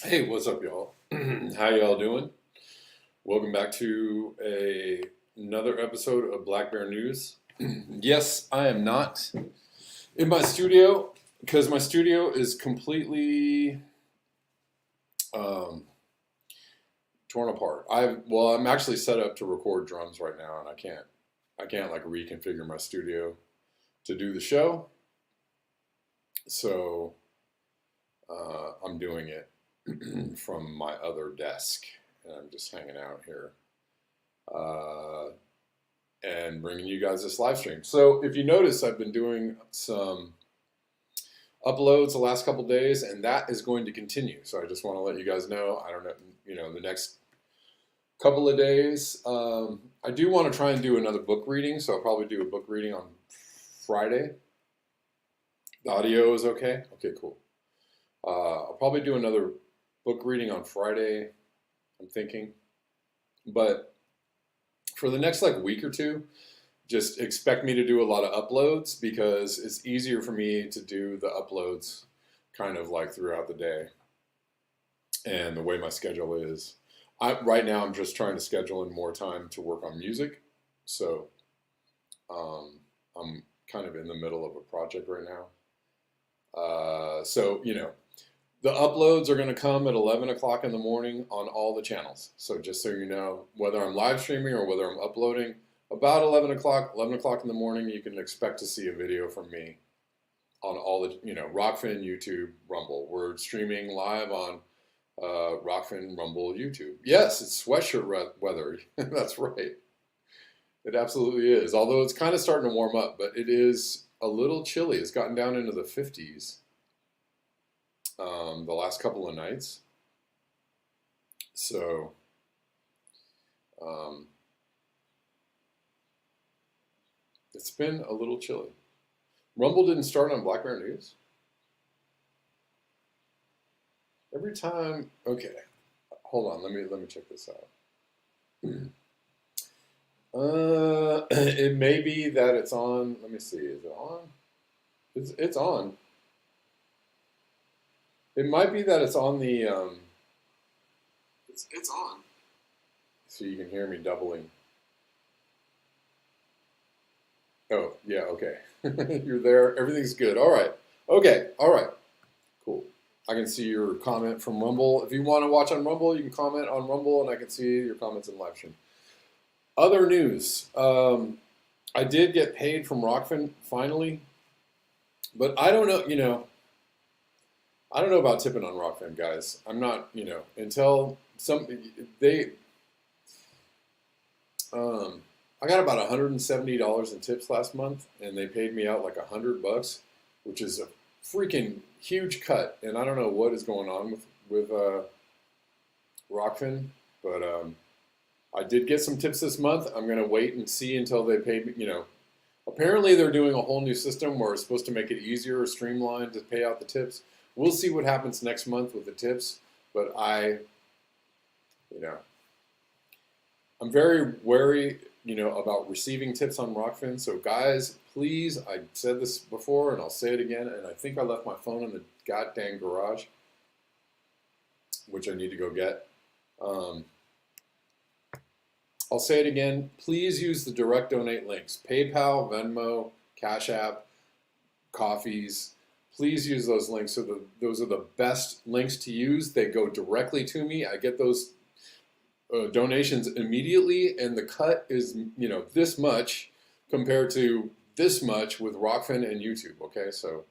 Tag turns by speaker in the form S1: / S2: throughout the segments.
S1: Hey, what's up, y'all? How y'all doing? Welcome back to another episode of Black Bear News. Yes, I am not in my studio because my studio is completely torn apart. I'm actually set up to record drums right now, and I can't like reconfigure my studio to do the show. So I'm doing it from my other desk, and I'm just hanging out here and bringing you guys this live stream. So if you notice, I've been doing some uploads the last couple days, and that is going to continue. So I just want to let you guys know. I don't know, the next couple of days. I do want to try and do another book reading, so I'll probably do a book reading on Friday. The audio is okay? Okay, cool. I'll probably do another book reading on Friday, I'm thinking. But for the next week or two, just expect me to do a lot of uploads because it's easier for me to do the uploads kind of like throughout the day. And the way my schedule is, right now I'm just trying to schedule in more time to work on music. So I'm kind of in the middle of a project right now. So, the uploads are going to come at 11 o'clock in the morning on all the channels. So just so you know, whether I'm live streaming or whether I'm uploading, about 11 o'clock in the morning, you can expect to see a video from me on all the, Rockfin, YouTube, Rumble. We're streaming live on Rockfin, Rumble, YouTube. Yes, it's sweatshirt weather. That's right. It absolutely is. Although it's kind of starting to warm up, but it is a little chilly. It's gotten down into the 50s the last couple of nights. So it's been a little chilly. Rumble didn't start on Black Bear News? Every time, okay. Hold on, let me check this out. It may be that it's on. Let me see. Is it on? It's on. It might be that it's on the. It's on. So you can hear me doubling. Oh yeah, okay. You're there. Everything's good. All right. Okay. All right. Cool. I can see your comment from Rumble. If you want to watch on Rumble, you can comment on Rumble, and I can see your comments in live stream. Other news. I did get paid from Rockfin finally, but I don't know. I don't know about tipping on Rockfin, guys. I'm not. Until they. I got about $170 in tips last month, and they paid me out like $100, which is a freaking huge cut. And I don't know what is going on with Rockfin, but I did get some tips this month. I'm gonna wait and see until they pay me. Apparently they're doing a whole new system where it's supposed to make it easier or streamlined to pay out the tips. We'll see what happens next month with the tips, but I'm very wary, about receiving tips on Rockfin. So guys, please, I said this before and I'll say it again, and I think I left my phone in the goddamn garage, which I need to go get. I'll say it again, please use the direct donate links. PayPal, Venmo, Cash App, Coffees. Please use those links. So those are the best links to use. They go directly to me. I get those donations immediately, and the cut is this much compared to this much with Rockfin and YouTube. Okay, so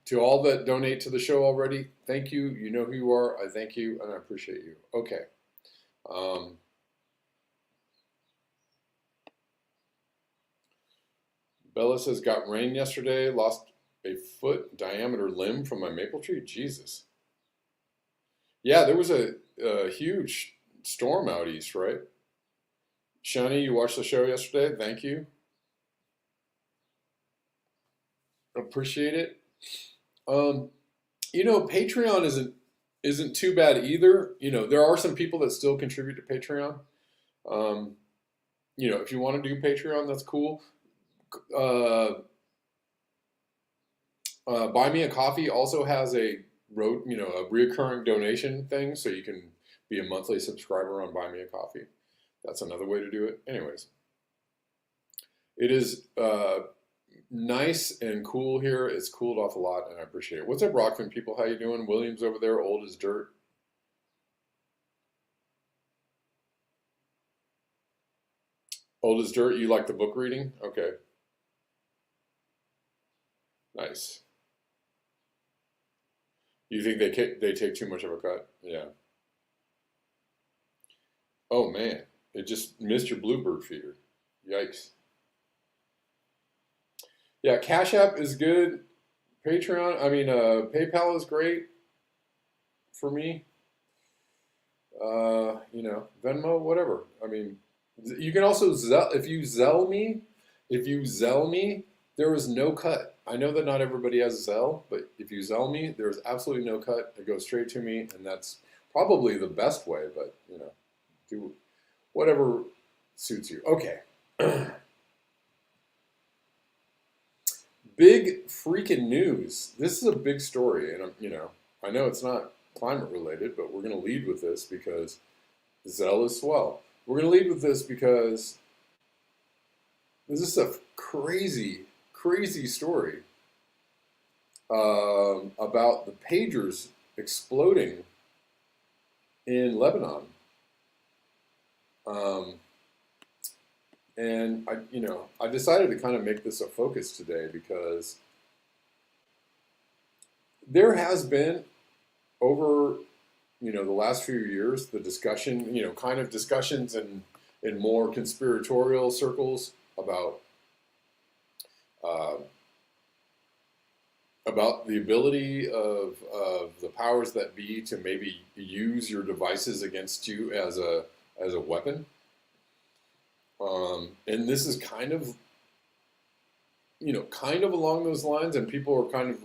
S1: to all that donate to the show already, thank you. You know who you are. I thank you and I appreciate you. Okay. Bella says, got rain yesterday, lost a foot diameter limb from my maple tree. Jesus. Yeah, there was a huge storm out east, right? Shani, you watched the show yesterday. Thank you. Appreciate it. Patreon isn't too bad either. There are some people that still contribute to Patreon. If you want to do Patreon, that's cool. Buy Me a Coffee also has a reoccurring donation thing, so you can be a monthly subscriber on Buy Me a Coffee. That's another way to do it. Anyways, it is nice and cool here. It's cooled off a lot, and I appreciate it. What's up, Rockfin people? How you doing? William's over there, old as dirt. Old as dirt. You like the book reading? Okay. Nice. You think they take too much of a cut? Yeah. Oh man, it just missed your Bluebird feeder. Yikes. Yeah, Cash App is good. PayPal is great for me. Venmo, whatever. You can also Zelle, if you Zelle me, there is no cut. I know that not everybody has Zelle, but if you Zelle me, there's absolutely no cut. It goes straight to me, and that's probably the best way, but do whatever suits you. Okay. Big freaking news. This is a big story, and I know it's not climate related, but we're going to lead with this because Zelle is swell. We're going to lead with this because this is a crazy, crazy story about the pagers exploding in Lebanon. And I decided to kind of make this a focus today because there has been over, the last few years, the discussion, kind of discussions in more conspiratorial circles about the ability of the powers that be to maybe use your devices against you as a weapon. And this is kind of, kind of along those lines, and people are kind of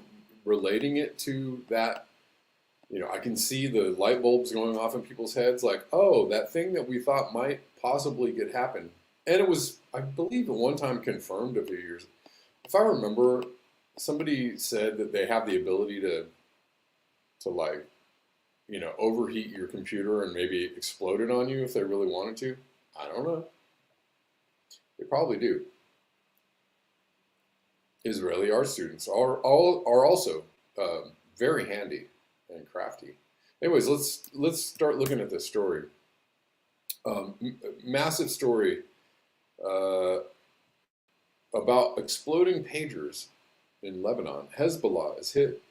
S1: relating it to that. I can see the light bulbs going off in people's heads, like, oh, that thing that we thought might possibly get happen. And it was, I believe, at one time confirmed a few years. If I remember, somebody said that they have the ability to like, overheat your computer and maybe explode it on you if they really wanted to. I don't know. They probably do. Israeli art students are also very handy and crafty. Anyways, let's start looking at this story. Massive story about exploding pagers in Lebanon. Hezbollah is hit.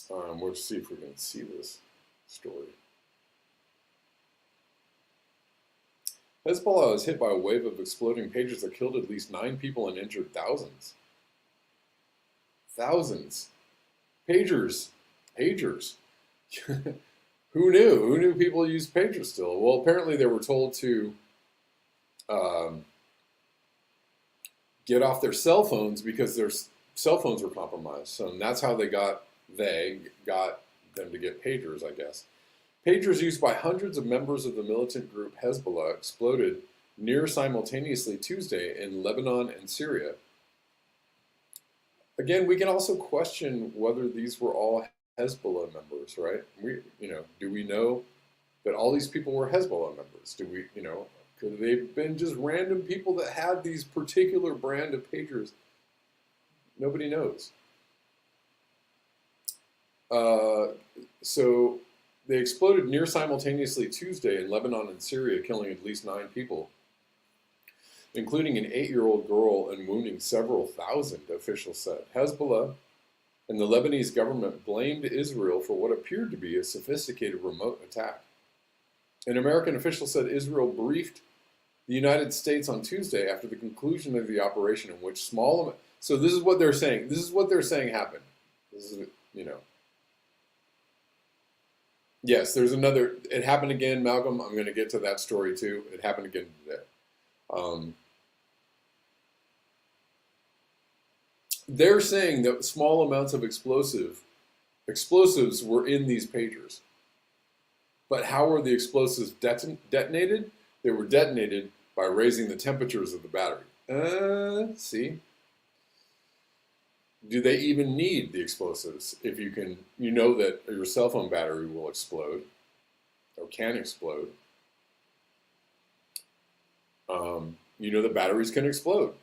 S1: We'll see if we can see this story. Hezbollah is hit by a wave of exploding pagers that killed at least 9 people and injured thousands. Thousands. Pagers. Who knew? Who knew people used pagers still? Well, apparently they were told to get off their cell phones because their cell phones were compromised. So that's how they got them to get pagers, I guess. Pagers used by hundreds of members of the militant group Hezbollah exploded near simultaneously Tuesday in Lebanon and Syria. Again, we can also question whether these were all Hezbollah members, right? Do we know that all these people were Hezbollah members? Do we, could they have been just random people that had these particular brand of pagers? Nobody knows. So they exploded near simultaneously Tuesday in Lebanon and Syria, killing at least 9 people, including an 8-year-old girl, and wounding several thousand, officials said. Hezbollah and the Lebanese government blamed Israel for what appeared to be a sophisticated remote attack. An American official said Israel briefed the United States on Tuesday after the conclusion of the operation, in which so this is what they're saying. This is what they're saying happened. This is, Yes, there's another. It happened again, Malcolm. I'm going to get to that story too. It happened again today. They're saying that small amounts of explosives were in these pagers. But how were the explosives detonated? They were detonated by raising the temperatures of the battery. See? Do they even need the explosives if you know that your cell phone battery will explode or can explode? The batteries can explode,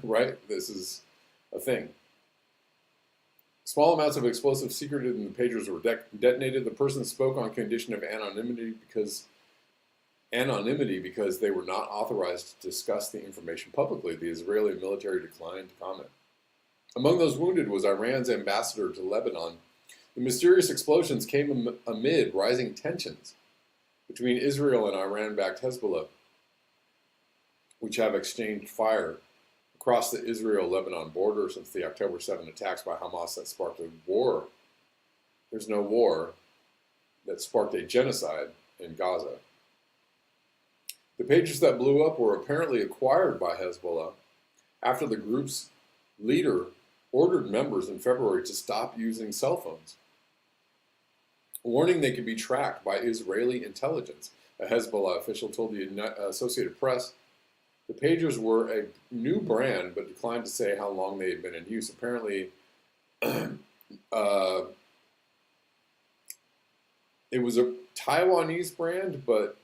S1: right? This is a thing. Small amounts of explosives secreted in the pagers were detonated. The person spoke on condition of anonymity because they were not authorized to discuss the information publicly. The Israeli military declined to comment. Among those wounded was Iran's ambassador to Lebanon. The mysterious explosions came amid rising tensions between Israel and Iran-backed Hezbollah, which have exchanged fire across the Israel-Lebanon border since the October 7 attacks by Hamas that sparked a war. There's no war that sparked a genocide in Gaza. The pagers that blew up were apparently acquired by Hezbollah after the group's leader ordered members in February to stop using cell phones, warning they could be tracked by Israeli intelligence. A Hezbollah official told the Associated Press the pagers were a new brand, but declined to say how long they had been in use. Apparently, it was a Taiwanese brand, but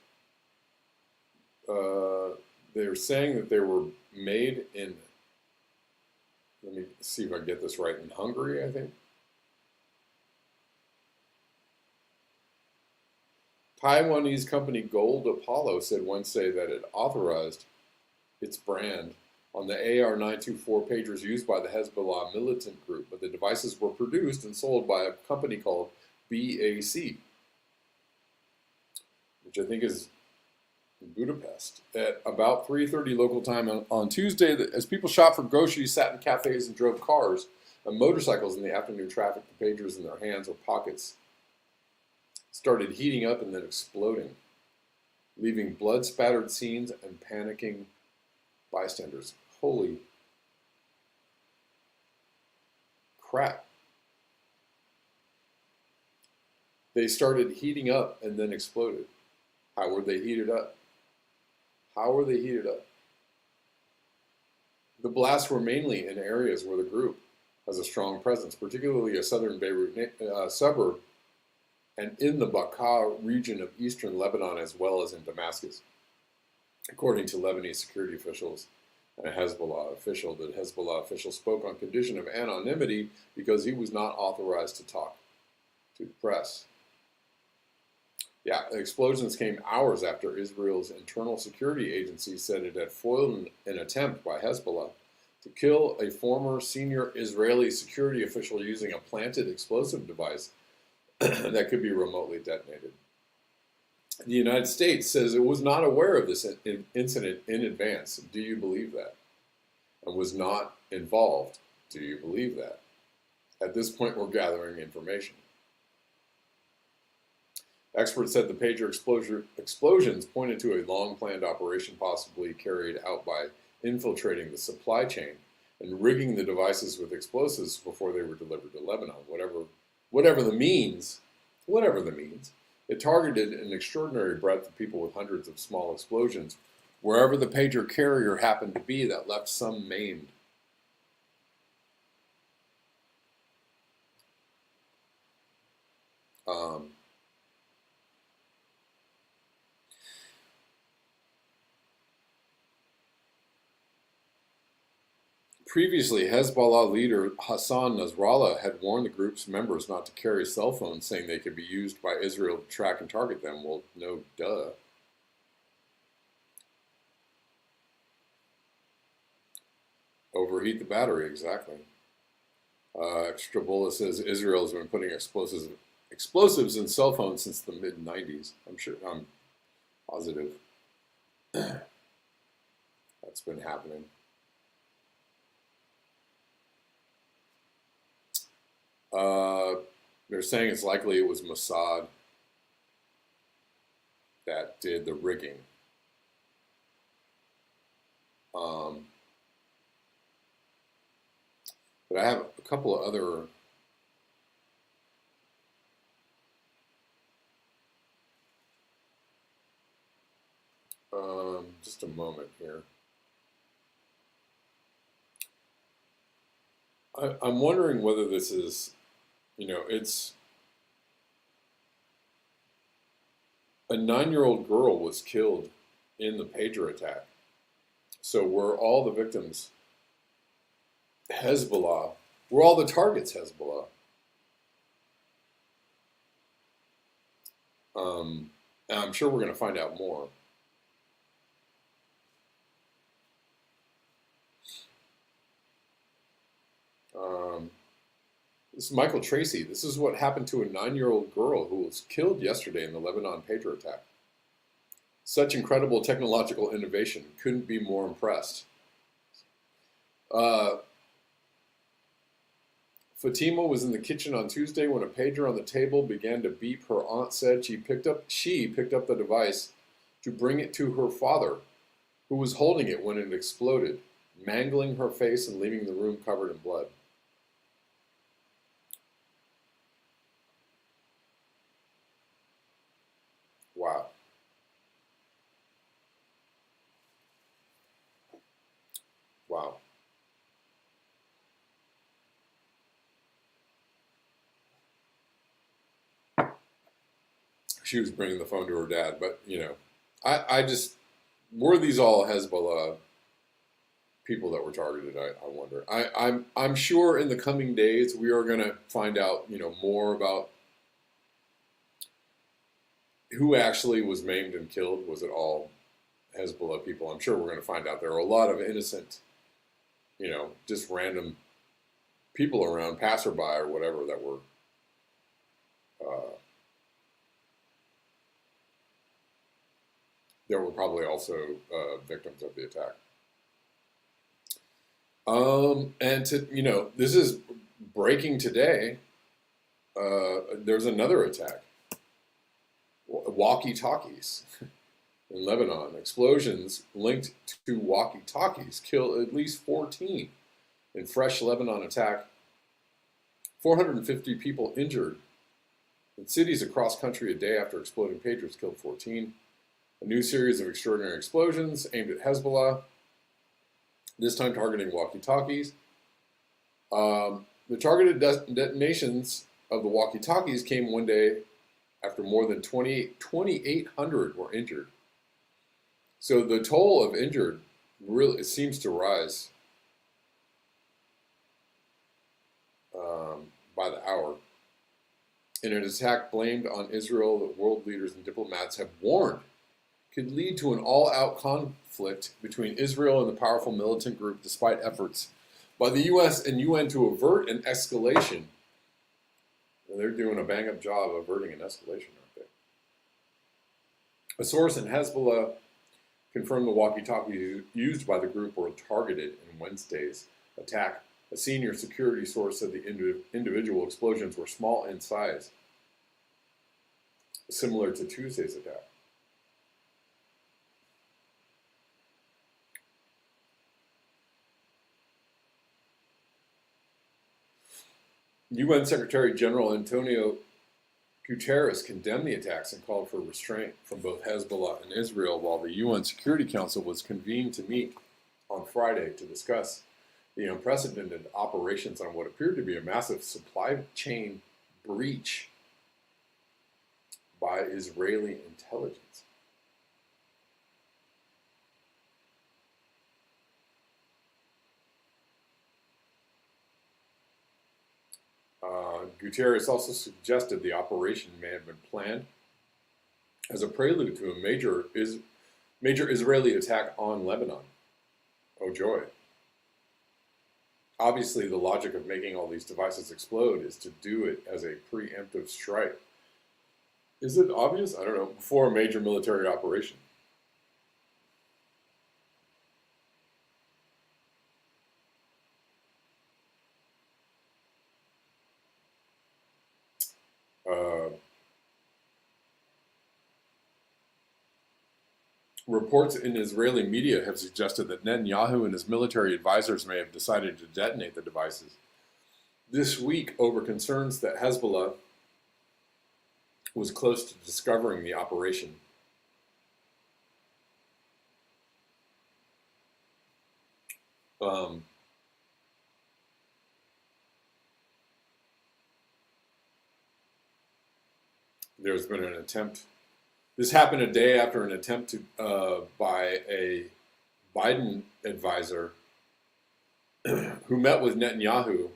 S1: they're saying that they were made in, let me see if I get this right, in Hungary, I think. Taiwanese company Gold Apollo said Wednesday that it authorized its brand on the AR-924 pagers used by the Hezbollah militant group, but the devices were produced and sold by a company called BAC, which I think is in Budapest. At about 3:30 local time on Tuesday, as people shopped for groceries, sat in cafes, and drove cars and motorcycles in the afternoon traffic, the pagers in their hands or pockets started heating up and then exploding. leaving blood-spattered scenes and panicking bystanders. Holy crap. They started heating up and then exploded. How were they heated up? How were they heated up? The blasts were mainly in areas where the group has a strong presence, particularly a southern Beirut suburb and in the Bekaa region of eastern Lebanon, as well as in Damascus. According to Lebanese security officials and a Hezbollah official, the Hezbollah official spoke on condition of anonymity because he was not authorized to talk to the press. Yeah, the explosions came hours after Israel's internal security agency said it had foiled an attempt by Hezbollah to kill a former senior Israeli security official using a planted explosive device that could be remotely detonated. The United States says it was not aware of this incident in advance. Do you believe that? And was not involved. Do you believe that? At this point, we're gathering information. Experts said the pager explosions pointed to a long-planned operation possibly carried out by infiltrating the supply chain and rigging the devices with explosives before they were delivered to Lebanon. Whatever the means, it targeted an extraordinary breadth of people with hundreds of small explosions wherever the pager carrier happened to be that left some maimed. Previously, Hezbollah leader Hassan Nasrallah had warned the group's members not to carry cell phones, saying they could be used by Israel to track and target them. Well, no duh. Overheat the battery, exactly. Extrabola says Israel has been putting explosives in cell phones since the mid-90s. I'm positive that's been happening. They're saying it's likely it was Mossad that did the rigging. But I have a couple of other just a moment here. I'm wondering whether this is, it's a 9-year-old girl was killed in the pager attack. So were all the victims Hezbollah? Were all the targets Hezbollah? And I'm sure we're going to find out more. This is Michael Tracy. This is what happened to a 9-year-old girl who was killed yesterday in the Lebanon pager attack. Such incredible technological innovation. Couldn't be more impressed. Fatima was in the kitchen on Tuesday when a pager on the table began to beep. Her aunt said she picked up the device to bring it to her father, who was holding it when it exploded, mangling her face and leaving the room covered in blood. Wow. Wow. She was bringing the phone to her dad, but I just, were these all Hezbollah people that were targeted? I wonder. I'm sure in the coming days we are going to find out more about who actually was maimed and killed. Was it all Hezbollah people? I'm sure we're going to find out. There are a lot of innocent, just random people around, passerby or whatever, that were probably also victims of the attack. And this is breaking today. There's another attack. Walkie-talkies. In Lebanon, explosions linked to walkie-talkies kill at least 14 in fresh Lebanon attack. 450 people injured in cities across country a day after exploding pagers killed 14. A new series of extraordinary explosions aimed at Hezbollah, this time targeting walkie-talkies. The targeted detonations of the walkie-talkies came one day after more than 2,800 were injured. So the toll of injured really seems to rise by the hour. In an attack blamed on Israel that world leaders and diplomats have warned could lead to an all-out conflict between Israel and the powerful militant group, despite efforts by the U.S. and UN to avert an escalation. And they're doing a bang-up job of averting an escalation, aren't they? A source in Hezbollah confirmed the walkie-talkies used by the group were targeted in Wednesday's attack. A senior security source said the individual explosions were small in size, similar to Tuesday's attack. UN Secretary General Antonio Guterres condemned the attacks and called for restraint from both Hezbollah and Israel, while the UN Security Council was convened to meet on Friday to discuss the unprecedented operations on what appeared to be a massive supply chain breach by Israeli intelligence. Guterres also suggested the operation may have been planned as a prelude to a major Israeli attack on Lebanon. Oh joy. Obviously, the logic of making all these devices explode is to do it as a preemptive strike. Is it obvious? I don't know. Before a major military operation. Reports in Israeli media have suggested that Netanyahu and his military advisors may have decided to detonate the devices this week over concerns that Hezbollah was close to discovering the operation. There's been an attempt. This happened a day after an attempt by a Biden advisor who met with Netanyahu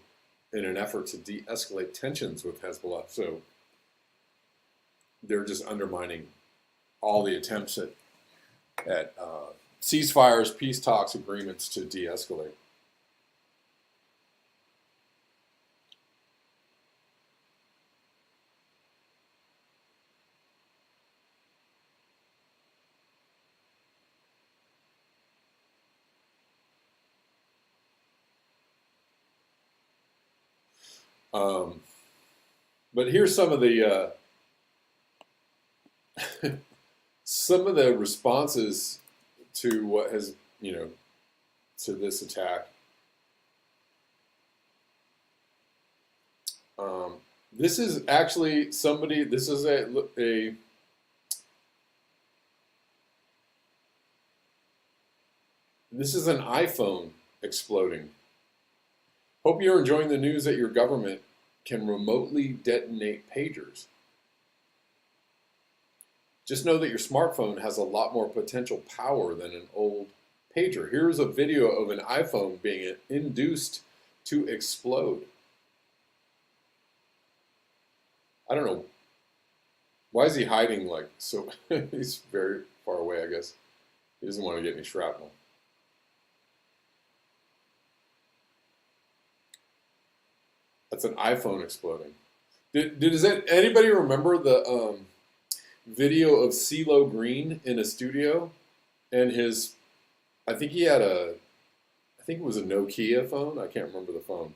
S1: in an effort to de-escalate tensions with Hezbollah. So they're just undermining all the attempts at ceasefires, peace talks, agreements to de-escalate. But here's some of the responses to what has, to this attack. This is actually somebody. This is a this is an iPhone exploding. Hope you're enjoying the news that your government can remotely detonate pagers. Just know that your smartphone has a lot more potential power than an old pager. Here's a video of an iPhone being induced to explode. I don't know. Why is he hiding like so? He's very far away, I guess. He doesn't want to get any shrapnel. That's an iPhone exploding. Does anybody remember the video of CeeLo Green in a studio? And I think it was a Nokia phone. I can't remember the phone.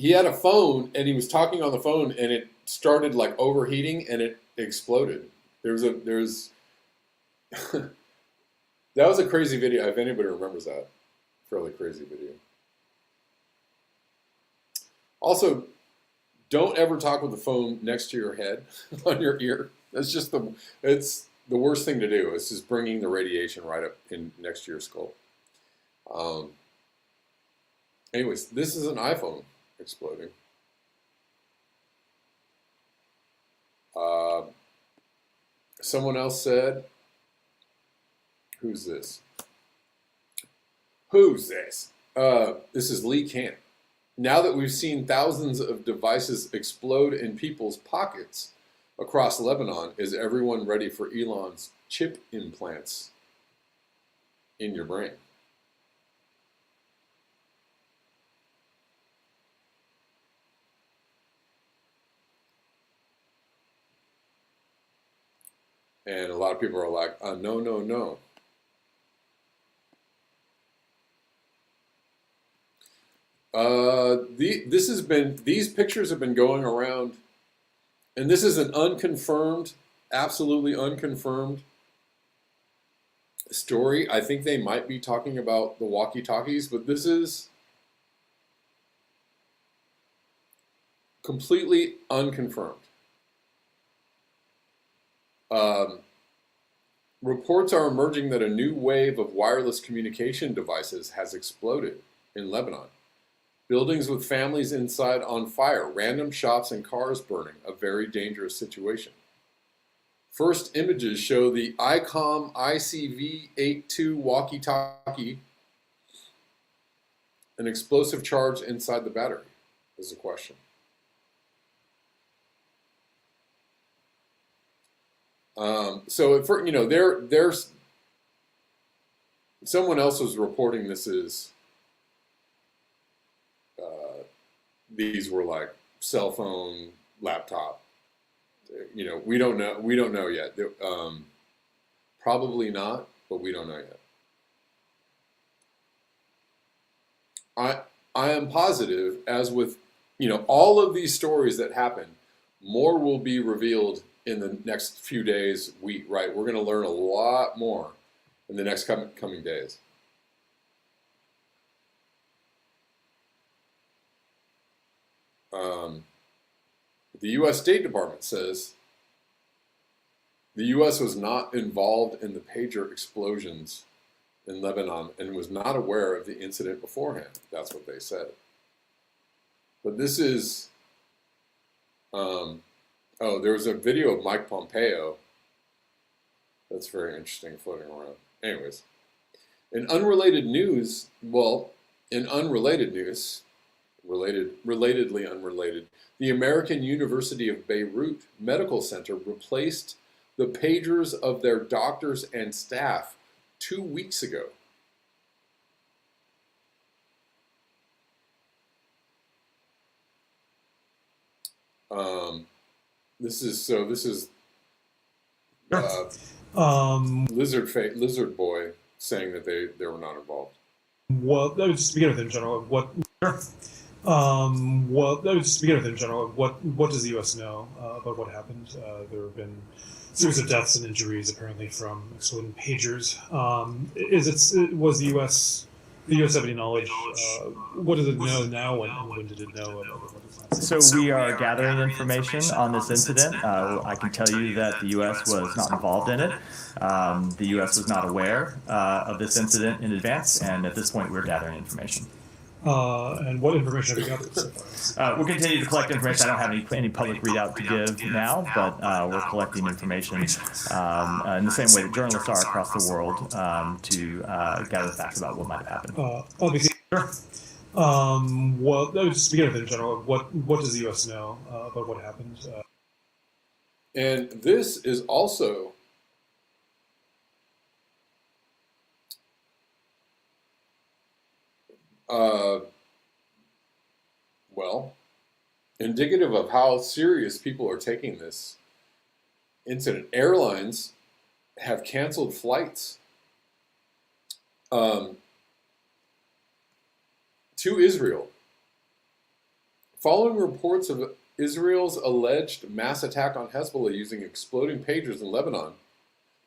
S1: he had a phone and he was talking on the phone and it started like overheating and it exploded. There's that was a crazy video. If anybody remembers that, fairly crazy video. Also, don't ever talk with the phone next to your head on your ear. That's just it's the worst thing to do. It's just bringing the radiation right up in next to your skull. Anyways, this is an iPhone exploding. Someone else said, who's this? Who's this? This is Lee Camp. Now that we've seen thousands of devices explode in people's pockets across Lebanon, is everyone ready for Elon's chip implants in your brain? And a lot of people are like, no, no, no. These pictures have been going around, and this is an unconfirmed, absolutely unconfirmed story. I think they might be talking about the walkie-talkies, but this is completely unconfirmed. Reports are emerging that a new wave of wireless communication devices has exploded in Lebanon. Buildings with families inside on fire, random shops and cars burning, a very dangerous situation. First images show the ICOM ICV-82 walkie-talkie, an explosive charge inside the battery, is the question. So, there's someone else was reporting this is these were like cell phone, laptop. We don't know. We don't know yet. Probably not, but we don't know yet. I am positive, as with all of these stories that happen, more will be revealed in the next few days, week, right? We're going to learn a lot more in the next coming days. The U.S. State Department says the U.S. was not involved in the pager explosions in Lebanon and was not aware of the incident beforehand. That's what they said. But this is... there was a video of Mike Pompeo. That's very interesting, floating around. Anyways, relatedly unrelated, the American University of Beirut Medical Center replaced the pagers of their doctors and staff 2 weeks ago. This is Lizard Boy saying that they were not involved.
S2: Well, that was just to begin with in general. What does the U.S. know about what happened? There have been a series of deaths and injuries apparently from exploding pagers. Was the U.S. have any knowledge? What does it know now? When did it know about what is
S3: So we are gathering information on this incident. I can tell you that the U.S. was not involved in it. The U.S. was not aware of this incident in advance, and at this point we're gathering information.
S2: And what information have you gathered so far?
S3: We'll continue to collect information. I don't have any public readout to give now, but we're collecting information in the same way that journalists are across the world to gather facts about what might have happened.
S2: Obviously, well, that was just to begin with in general. What does the U.S. know about what happened?
S1: And this is also indicative of how serious people are taking this incident. Airlines have canceled flights to Israel Following reports of Israel's alleged mass attack on Hezbollah using exploding pagers in Lebanon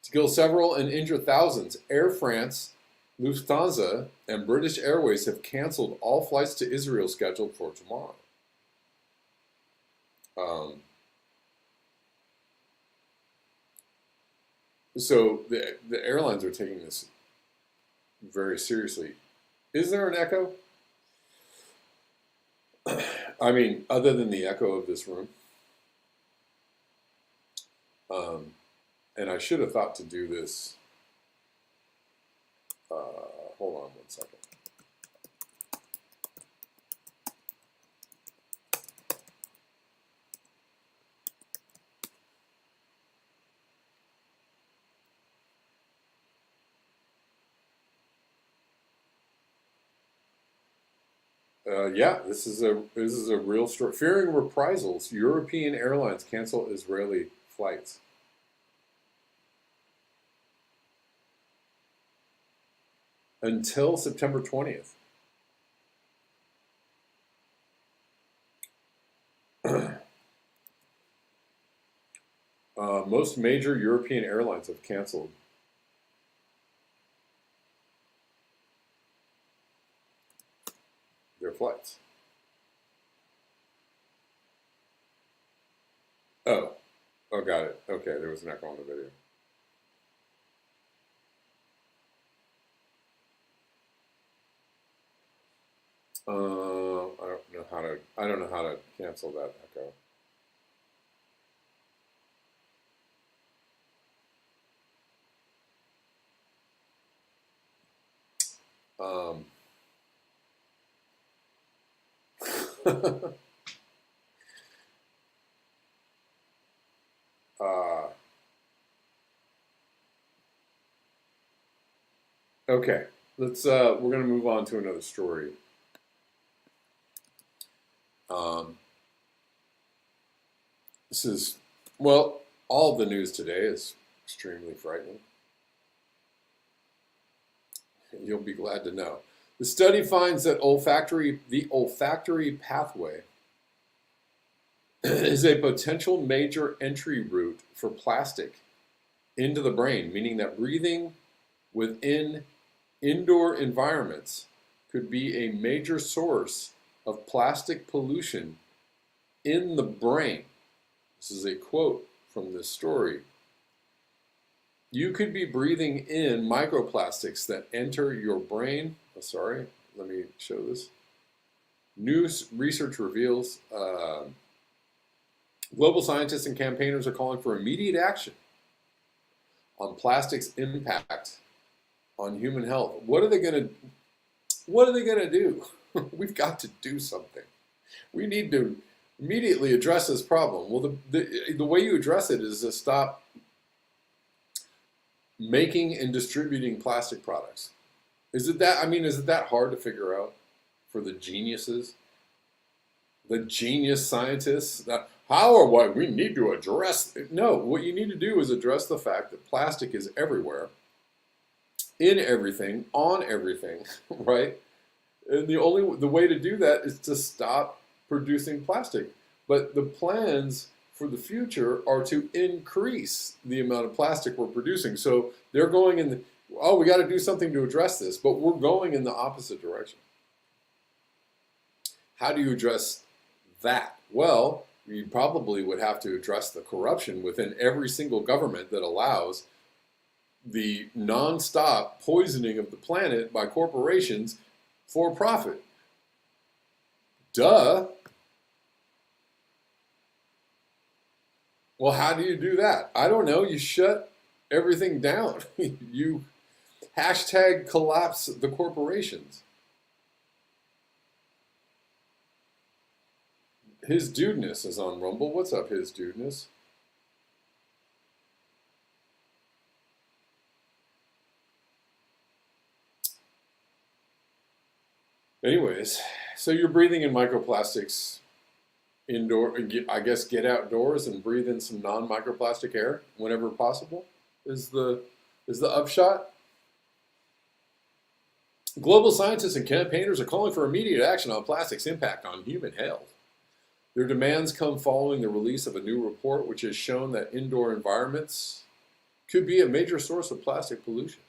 S1: to kill several and injure thousands, Air France, Lufthansa, and British Airways have canceled all flights to Israel scheduled for tomorrow. So the airlines are taking this very seriously. Is there an echo? I mean, other than the echo of this room. And I should have thought to do this. Hold on 1 second. Yeah, this is a real story. Fearing reprisals, European airlines cancel Israeli flights. Until September 20th. Most major European airlines have canceled their flights. Oh, got it. Okay, there was an echo on the video. I don't know how to cancel that echo. Okay, let's we're gonna move on to another story. This is, well, all of the news today is extremely frightening. You'll be glad to know. The study finds that the olfactory pathway is a potential major entry route for plastic into the brain, meaning that breathing within indoor environments could be a major source of plastic pollution in the brain. This is a quote from this story. You could be breathing in microplastics that enter your brain. Oh, sorry, let me show this. New research reveals global scientists and campaigners are calling for immediate action on plastic's impact on human health. What are they going to do? We've got to do something. We need to immediately address this problem. Well, the way you address it is to stop making and distributing plastic products. Is it that hard to figure out for the geniuses? The genius scientists? How or what? We need to address it. No, what you need to do is address the fact that plastic is everywhere, in everything, on everything, right? And the way to do that is to stop producing plastic. But the plans for the future are to increase the amount of plastic we're producing. So they're going in we got to do something to address this, but we're going in the opposite direction. How do you address that? Well, you probably would have to address the corruption within every single government that allows the nonstop poisoning of the planet by corporations for profit. Duh. Well, how do you do that? I don't know. You shut everything down. You #collapse the corporations. His Dudeness is on Rumble. What's up, His Dudeness? Anyways, so you're breathing in microplastics indoor, I guess get outdoors and breathe in some non-microplastic air whenever possible is the upshot. Global scientists and campaigners are calling for immediate action on plastic's impact on human health. Their demands come following the release of a new report which has shown that indoor environments could be a major source of plastic pollution.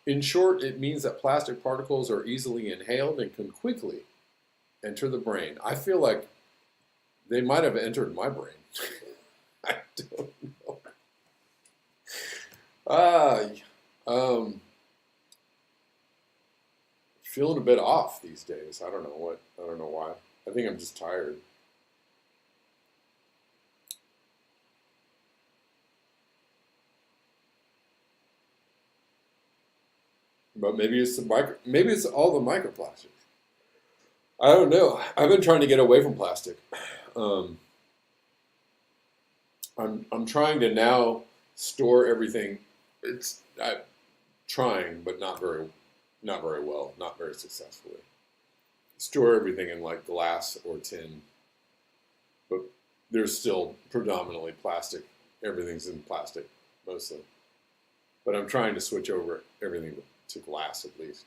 S1: In short, it means that plastic particles are easily inhaled and can quickly enter the brain. I feel like they might have entered my brain. I don't know. Feeling a bit off these days. I don't know why. I think I'm just tired. But maybe it's all the microplastics. I don't know. I've been trying to get away from plastic. I'm trying to now store everything. I'm trying, but not very well, not very successfully. Store everything in like glass or tin, but there's still predominantly plastic. Everything's in plastic mostly, but I'm trying to switch over everything to glass at least.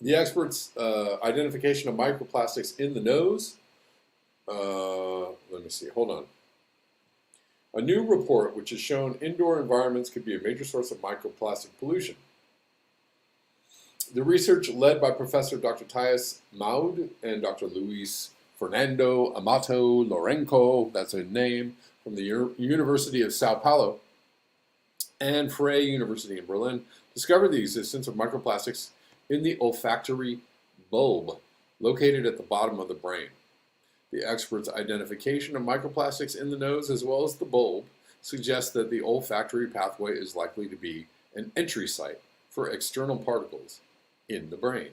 S1: The experts' identification of microplastics in the nose. Let me see. Hold on. A new report which has shown indoor environments could be a major source of microplastic pollution. The research, led by Professor Dr. Thais Maud and Dr. Luis Fernando Amato Lourenco, that's a name, from the University of Sao Paulo and Freie University in Berlin, discovered the existence of microplastics in the olfactory bulb, located at the bottom of the brain. The experts' identification of microplastics in the nose as well as the bulb suggests that the olfactory pathway is likely to be an entry site for external particles in the brain.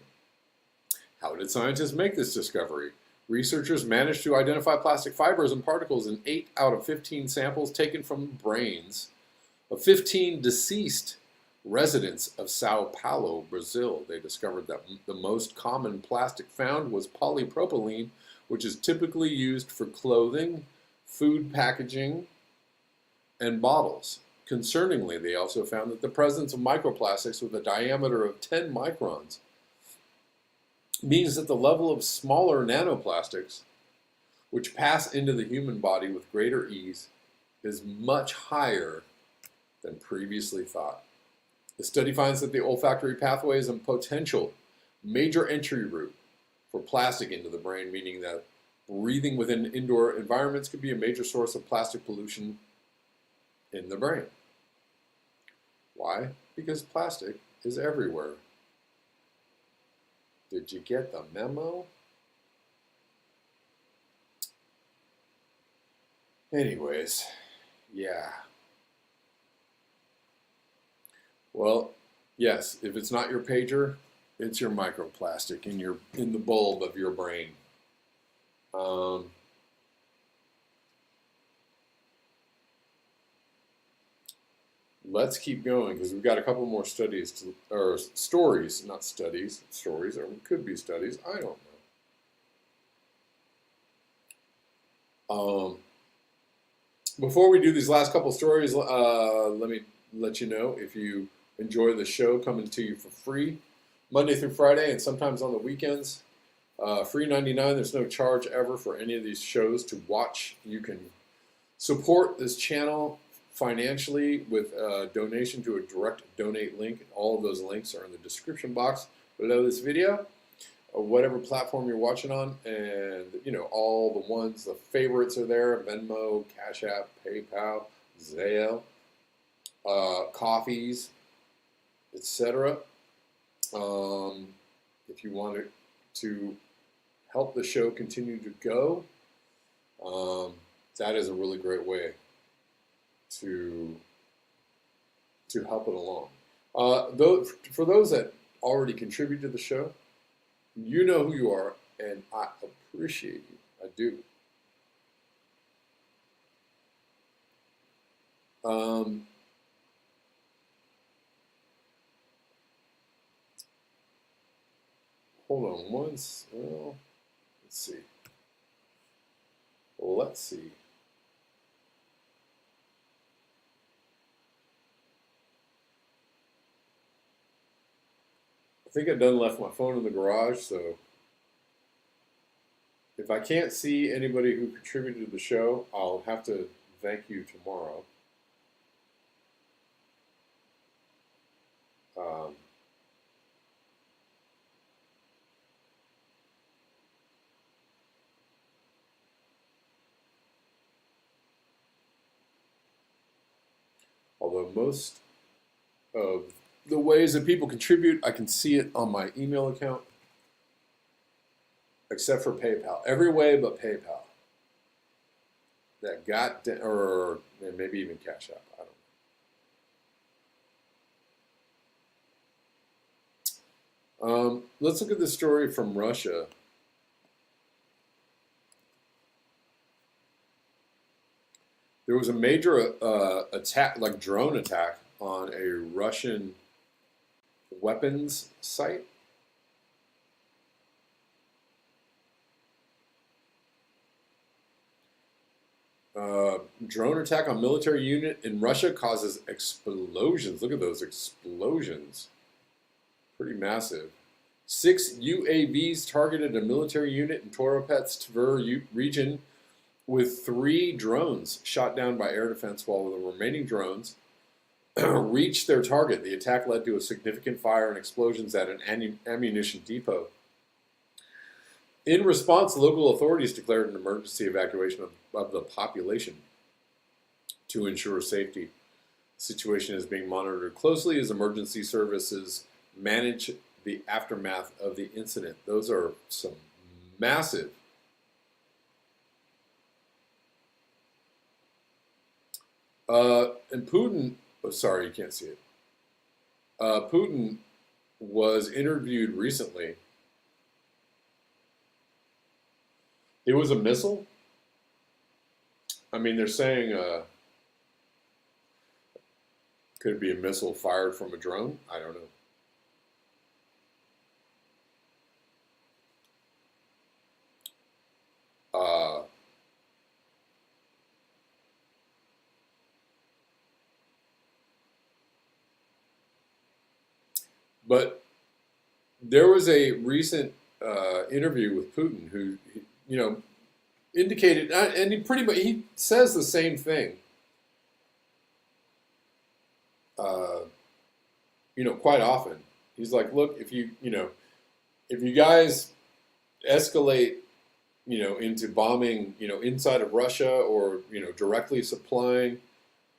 S1: How did scientists make this discovery? Researchers managed to identify plastic fibers and particles in 8 out of 15 samples taken from the brains of 15 deceased residents of Sao Paulo, Brazil. They discovered that the most common plastic found was polypropylene, which is typically used for clothing, food packaging, and bottles. Concerningly, they also found that the presence of microplastics with a diameter of 10 microns means that the level of smaller nanoplastics, which pass into the human body with greater ease, is much higher than previously thought. The study finds that the olfactory pathway is a potential major entry route for plastic into the brain, meaning that breathing within indoor environments could be a major source of plastic pollution in the brain. Why? Because plastic is everywhere. Did you get the memo? Anyways, yeah. Well, yes, if it's not your pager, it's your microplastic in the bulb of your brain. Let's keep going because we've got a couple more stories, or it could be studies. I don't know. Before we do these last couple stories, let me let you know if you enjoy the show coming to you for free Monday through Friday and sometimes on the weekends. Free 99. There's no charge ever for any of these shows to watch. You can support this channel financially with a donation to a direct donate link. All of those links are in the description box below this video, or whatever platform you're watching on. And all the ones, the favorites are there: Venmo, Cash App, PayPal, Zelle, coffees, etc. If you want to help the show continue to go, that is a really great way to help it along. For those that already contribute to the show, you know who you are, and I appreciate you. I do. Hold on once. Well, let's see. I think I done left my phone in the garage, so If I can't see anybody who contributed to the show, I'll have to thank you tomorrow. Um, although most of the ways that people contribute, I can see it on my email account, except for PayPal. Every way but PayPal. That or maybe even Cash App. I don't know. Let's look at this story from Russia. There was a major attack, like drone attack, on a Russian weapons site. Drone attack on military unit in Russia causes explosions. Look at those explosions. Pretty massive. 6 UAVs targeted a military unit in Toropets Tver region, with 3 drones shot down by air defense, while the remaining drones reached their target. The attack led to a significant fire and explosions at an ammunition depot. In response, local authorities declared an emergency evacuation of the population to ensure safety. The situation is being monitored closely as emergency services manage the aftermath of the incident. Those are some massive and Putin, oh, sorry, you can't see it. Putin was interviewed recently. It was a missile. I mean, they're saying could it be a missile fired from a drone? I don't know. But there was a recent interview with Putin who, indicated, and he says the same thing. Quite often, he's like, look, if you guys escalate, into bombing, inside of Russia, or directly supplying,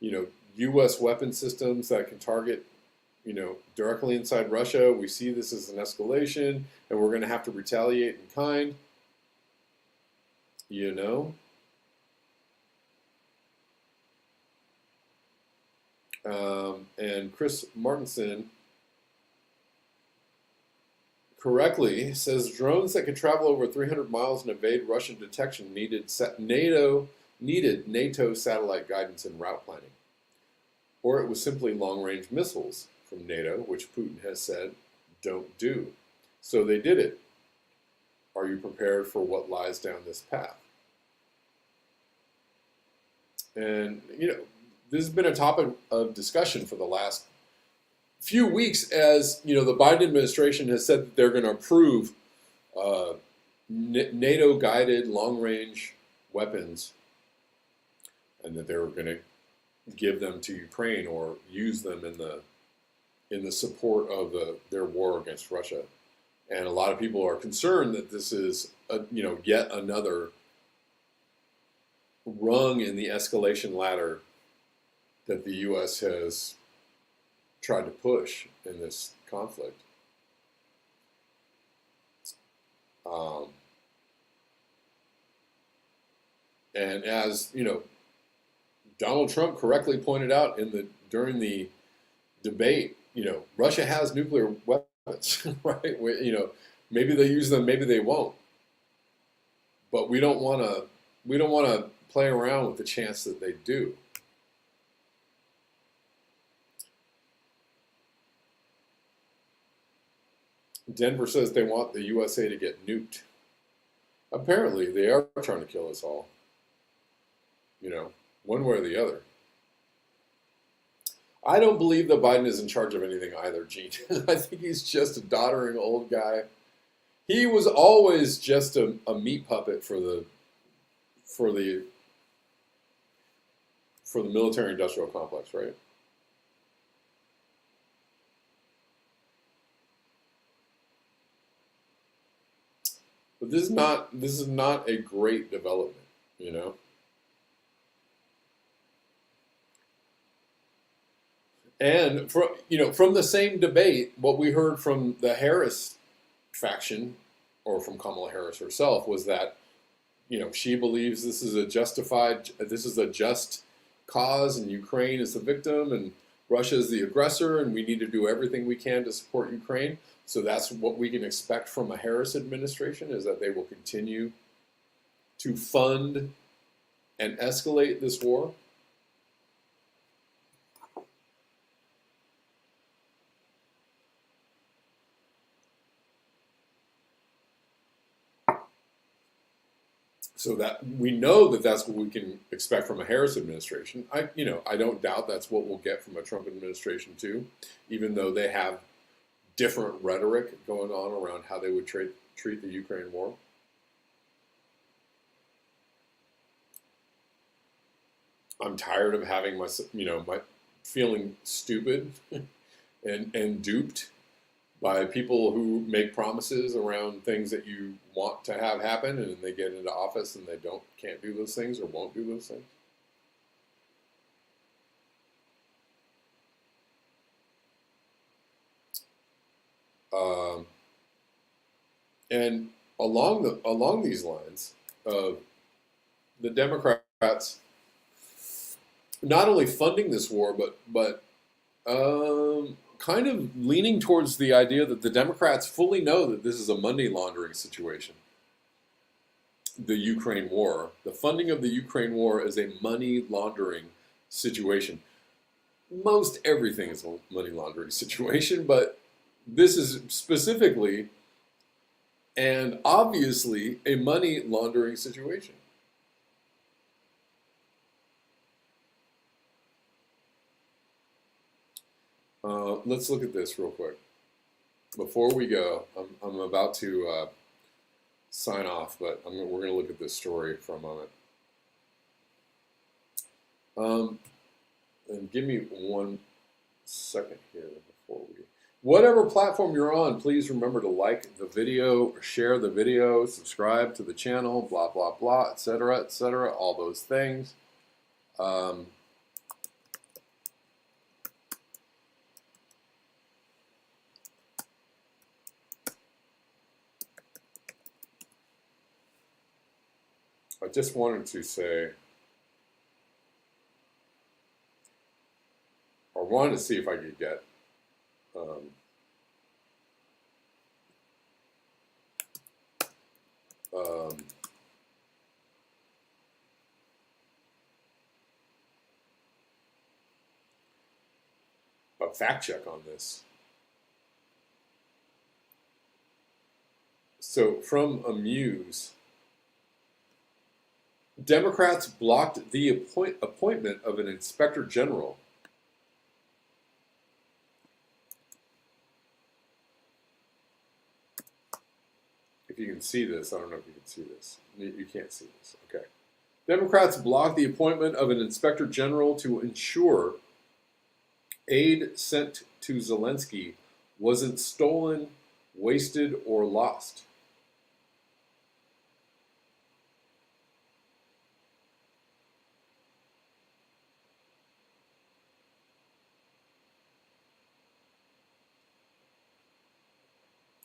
S1: U.S. weapon systems that can target, directly inside Russia, we see this as an escalation, and we're going to have to retaliate in kind. And Chris Martinson correctly says drones that could travel over 300 miles and evade Russian detection needed NATO satellite guidance and route planning. Or it was simply long-range missiles from NATO, which Putin has said don't do. So they did it. Are you prepared for what lies down this path? And, this has been a topic of discussion for the last few weeks, as, the Biden administration has said that they're going to approve NATO-guided long-range weapons, and that they're going to give them to Ukraine or use them in the support of their war against Russia. And a lot of people are concerned that this is yet another rung in the escalation ladder that the U.S. has tried to push in this conflict. And as Donald Trump correctly pointed out during the debate, Russia has nuclear weapons, right? Maybe they use them, maybe they won't. But we don't want to play around with the chance that they do. Denver says they want the USA to get nuked. Apparently, they are trying to kill us all. One way or the other. I don't believe that Biden is in charge of anything either, Gene. I think he's just a doddering old guy. He was always just a meat puppet for the for the for the military industrial complex, right? But this is not a great development, you know. And from the same debate, what we heard from the Harris faction, or from Kamala Harris herself, was that she believes this is a just cause, and Ukraine is the victim, and Russia is the aggressor, and we need to do everything we can to support Ukraine. So that's what we can expect from a Harris administration, is that they will continue to fund and escalate this war. So that we know that that's what we can expect from a Harris administration. I don't doubt that's what we'll get from a Trump administration too, even though they have different rhetoric going on around how they would treat the Ukraine war. I'm tired of having my feeling stupid and duped by people who make promises around things that you want to have happen, and then they get into office and they can't do those things or won't do those things. And along these lines, the Democrats not only funding this war, but kind of leaning towards the idea that the Democrats fully know that this is a money laundering situation. The Ukraine war, the funding of the Ukraine war is a money laundering situation. Most everything is a money laundering situation, but this is specifically and obviously a money laundering situation. Let's look at this real quick. Before we go, I'm about to sign off, but we're going to look at this story for a moment. And give me 1 second here before we... Whatever platform you're on, please remember to like the video, share the video, subscribe to the channel, blah, blah, blah, etc., all those things. I just wanted to say, or wanted to see if I could get a fact check on this. So from Amuse, Democrats blocked the appointment of an inspector general. If you can see this, I don't know if you can see this. You can't see this. Okay. Democrats blocked the appointment of an inspector general to ensure aid sent to Zelensky wasn't stolen, wasted, or lost.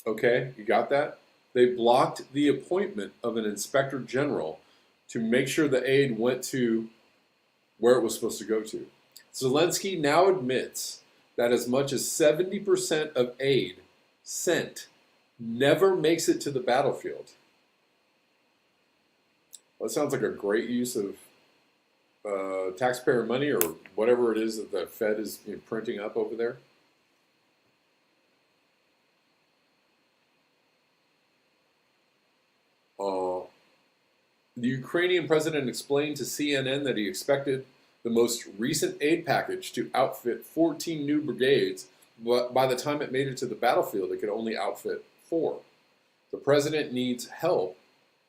S1: Okay, you got that? They blocked the appointment of an inspector general to make sure the aid went to where it was supposed to go to. Zelensky now admits that as much as 70% of aid sent never makes it to the battlefield. Well, that sounds like a great use of taxpayer money, or whatever it is that the Fed is printing up over there. The Ukrainian president explained to CNN that he expected the most recent aid package to outfit 14 new brigades, but by the time it made it to the battlefield, it could only outfit 4. The president needs help,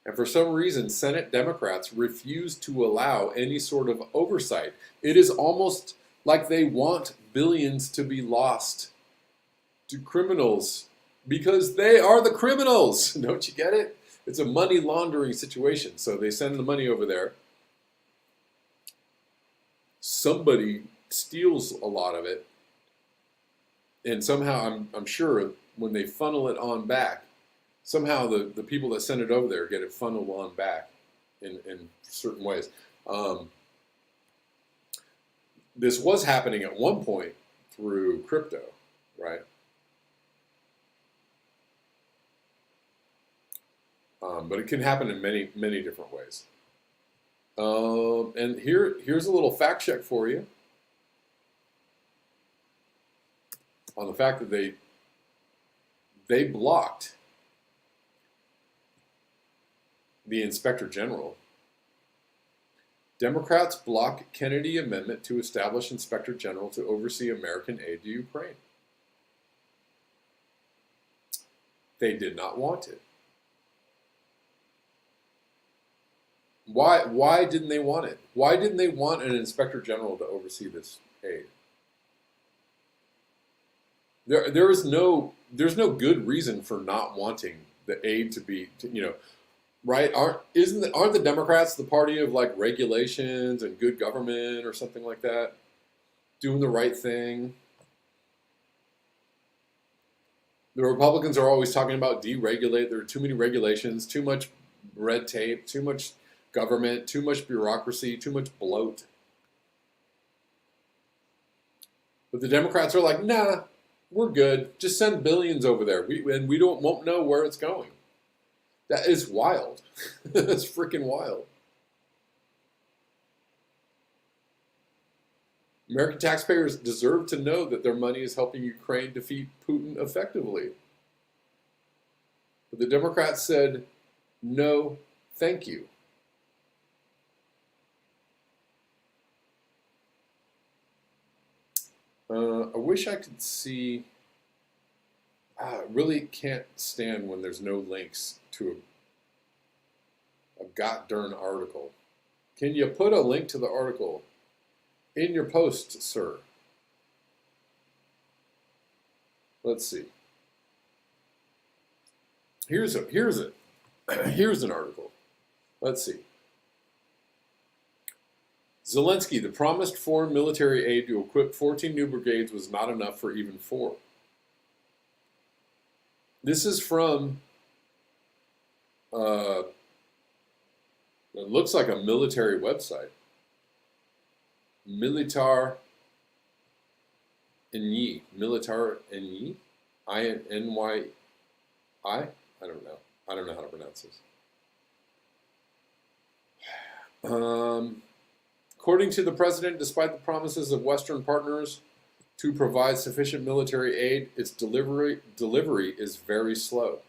S1: and for some reason, Senate Democrats refuse to allow any sort of oversight. It is almost like they want billions to be lost to criminals because they are the criminals. Don't you get it? It's a money laundering situation. So they send the money over there. Somebody steals a lot of it, and somehow I'm sure when they funnel it on back, somehow the people that send it over there get it funneled on back in certain ways. This was happening at one point through crypto, right? But it can happen in many, many different ways. And here's a little fact check for you on the fact that they blocked the Inspector General. Democrats block Kennedy amendment to establish Inspector General to oversee American aid to Ukraine. They did not want it. Why didn't they want it? Why didn't they want an Inspector General to oversee this aid? There's no good reason for not wanting the aid to be, right? Aren't the Democrats the party of like regulations and good government or something like that? Doing the right thing. The Republicans are always talking about deregulate. There are too many regulations, too much red tape, too much government, too much bureaucracy, too much bloat. But the Democrats are like, nah, we're good. Just send billions over there. We won't know where it's going. That is wild. That's freaking wild. American taxpayers deserve to know that their money is helping Ukraine defeat Putin effectively. But the Democrats said, no, thank you. I wish I could see. I really can't stand when there's no links to a god-darn article. Can you put a link to the article in your post, sir? Let's see. Here's an article. Let's see. Zelensky, the promised foreign military aid to equip 14 new brigades was not enough for even 4. This is from, it looks like a military website. Militar Ny. Militar Ny? I-N-Y-I? I don't know. I don't know how to pronounce this. According to the president, despite the promises of Western partners to provide sufficient military aid, its delivery is very slow.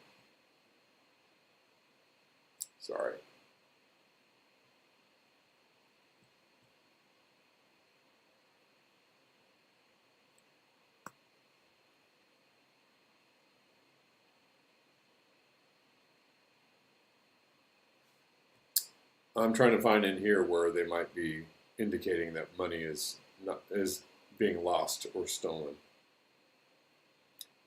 S1: Sorry. I'm trying to find in here where they might be indicating that money is being lost or stolen.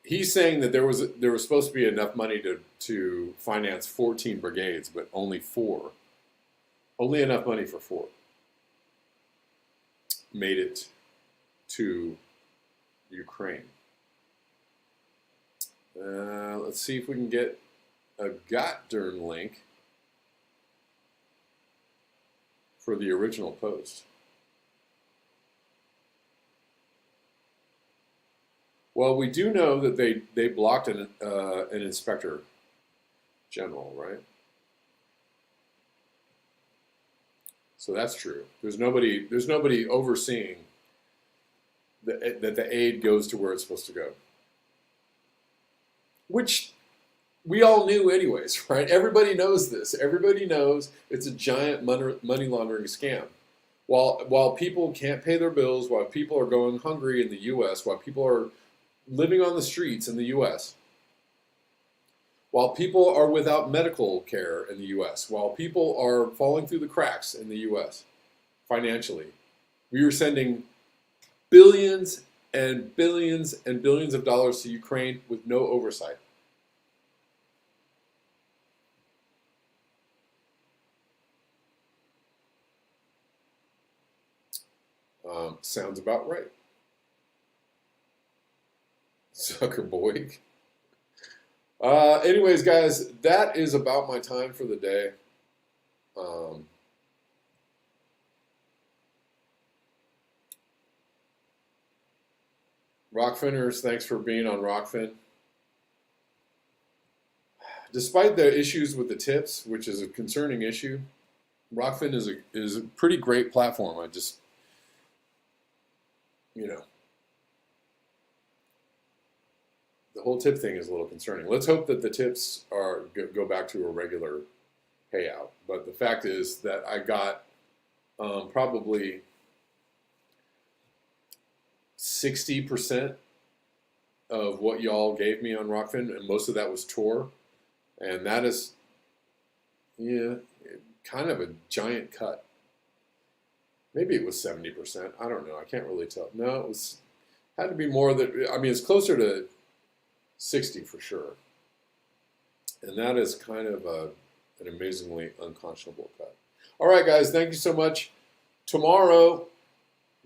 S1: He's saying that there was supposed to be enough money to finance 14 brigades, but only 4. Only enough money for 4 made it to Ukraine. Let's see if we can get a goddamn link for the original post. Well, we do know that they blocked an inspector general, right? So that's true. There's nobody overseeing that the aid goes to where it's supposed to go, which we all knew anyways, right? Everybody knows this. Everybody knows it's a giant money laundering scam. While people can't pay their bills, while people are going hungry in the U.S., while people are living on the streets in the U.S., while people are without medical care in the U.S., while people are falling through the cracks in the U.S. financially, we are sending billions and billions and billions of dollars to Ukraine with no oversight. Sounds about right. Sucker boy. Anyways, guys, that is about my time for the day. Rockfinners, thanks for being on Rockfin. Despite the issues with the tips, which is a concerning issue, Rockfin is a pretty great platform. I just, the whole tip thing is a little concerning. Let's hope that the tips go back to a regular payout. But the fact is that I got probably 60% of what y'all gave me on Rockfin, and most of that was Tor, and that is, kind of a giant cut. Maybe it was 70%. I don't know. I can't really tell. No, it had to be more than. I mean, it's closer to 60 for sure, and that is kind of an amazingly unconscionable cut. All right, guys, thank you so much. Tomorrow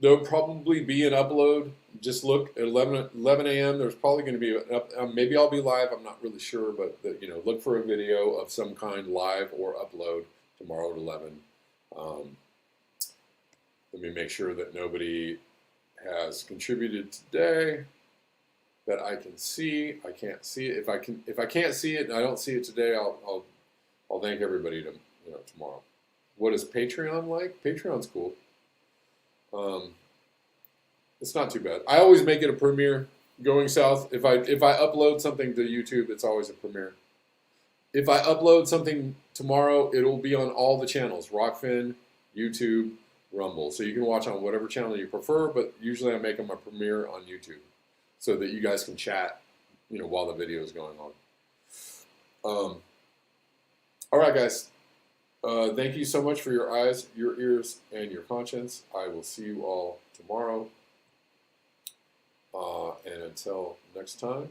S1: there'll probably be an upload. Just look at 11 a.m. There's probably going to be maybe I'll be live. I'm not really sure, but look for a video of some kind, live or upload tomorrow at 11. Let me make sure that nobody has contributed today that I can see. I can't see it. If I can't see it and I don't see it today, I'll thank everybody tomorrow. What is Patreon like? Patreon's cool. It's not too bad. I always make it a premiere going south. If I upload something to YouTube, it's always a premiere. If I upload something tomorrow, it'll be on all the channels: Rockfin, YouTube, Rumble. So you can watch on whatever channel you prefer, but usually I make them a premiere on YouTube so that you guys can chat, while the video is going on. All right, guys. Thank you so much for your eyes, your ears, and your conscience. I will see you all tomorrow. And until next time.